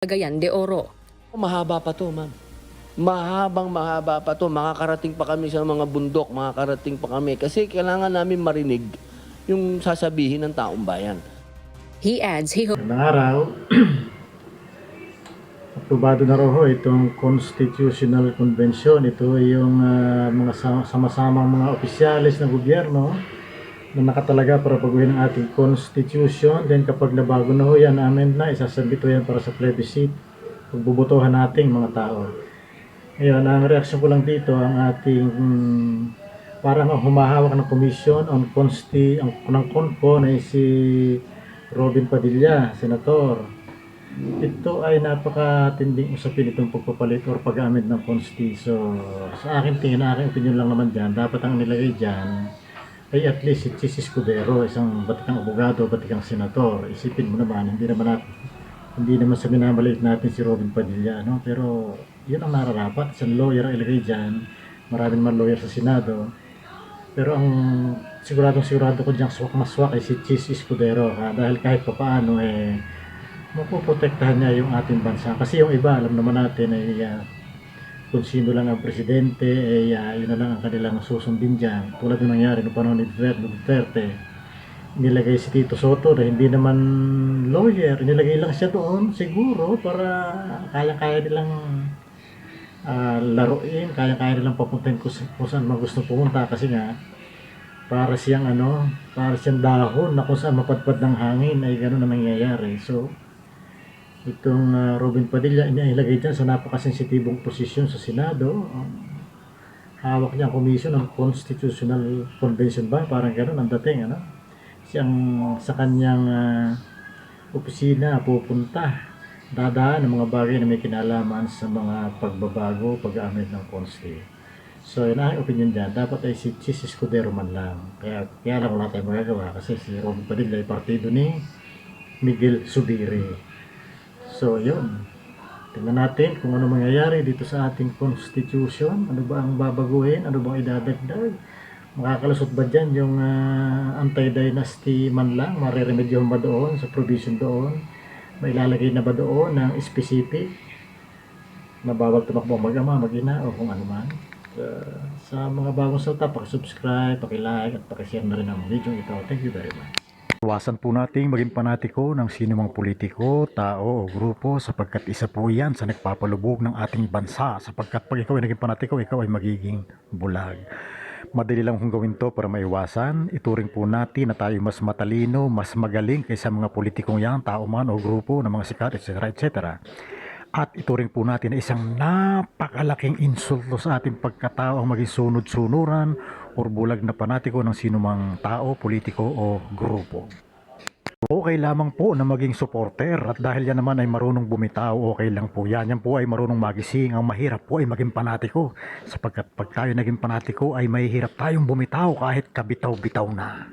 Cagayan de Oro. Mahaba pa to, ma'am. Mahaba pa to. Makakarating pa kami sa mga bundok, makakarating pa kami. Kasi kailangan namin marinig yung sasabihin ng taong bayan. He adds Magandang araw. Aprobado na raw itong Constitutional Convention. Ito ay yung mga sama-samang mga opisyalis ng gobyerno na nakatalaga para baguhin ang ating Constitution. Then kapag nabago na yan, amend na, isasabit yan para sa plebiscite. Pagbubutuhan nating mga tao. Ngayon, ang reaksyon ko lang dito, ang ating parang humahawak ng Commission on ng CONCO na si Robin Padilla, Senator. Ito ay napakatinding usapin itong pagpapalit or pag-amend ng Constitution. So, sa akin tingin, aking opinion lang naman dyan, dapat ang nilagay dyan ay at least si Chis Escudero, isang batikang abogado, batikang senator. Isipin mo naman, hindi naman sa minamaliit natin si Robin Padilla, no? Pero yun ang nararapat, isang lawyer ang ilagay dyan, maraming man lawyer sa Senado. Pero ang sigurado ko dyan swak ay si Chis Escudero, dahil kahit pa paano mapuprotektahan niya yung ating bansa. Kasi yung iba, alam naman natin ay kung sino lang ang presidente, yun na lang ang kanilang susundin dyan. Tulad yung nangyari noong panahon ni Duterte, nilagay si Tito Soto na hindi naman lawyer, nilagay lang siya doon siguro para kaya-kaya nilang laruin, kaya-kaya nilang papuntahin kung saan man gusto pumunta, kasi nga para siyang dahon na kung saan mapadpad ng hangin ay gano'n na nangyayari. So itong Robin Padilla, inilagay dyan sa napakasensitibong posisyon sa Senado. Hawak niya ang Commission ng Constitutional Convention ba? Parang gano'n ang dating, ano? Siyang sa kanyang opisina pupunta, dadaan ng mga bagay na may kinalaman sa mga pagbabago, pag-amend ng Constitution. So yun ang opinion dyan, dapat ay si Chis Escudero man lang. Kaya lang wala tayong magagawa kasi si Robin Padilla ay partido ni Miguel Zubiri. So yun, tingnan natin kung ano mangyayari dito sa ating Constitution. Ano ba ang babaguhin, ano bang idadagdag, makakalusot ba dyan yung anti-dynasty man lang, mariremedyohan ba doon sa provision doon, may ilalagay na ba doon ng specific na bawal tumakbo mag-ama, mag-ina o kung ano man. Sa mga bagong salta, pakisubscribe, pakilike at pakishare na rin ang video ito. Thank you very much. Iwasan po nating maging panatiko ng sinumang politiko, tao o grupo sapagkat isa po yan sa nagpapalubog ng ating bansa, sapagkat pag ikaw ay naging panatiko, ikaw ay magiging bulag. Madali lang kung gawin to para maiwasan. Ituring po natin na tayo mas matalino, mas magaling kaysa mga politikong yan, tao man o grupo ng mga sikat, etc. etc. At ituring po natin na isang napakalaking insulto sa ating pagkatao ang maging sunod-sunuran o bulag na panatiko ng sinumang tao, politiko o grupo. Okay lamang po na maging supporter, at dahil yan naman ay marunong bumitaw, okay lang po yan. Yan po ay marunong magising. Ang mahirap po ay maging panatiko, sapagkat pag tayo naging panatiko ay mahihirap tayong bumitaw kahit kabitaw-bitaw na.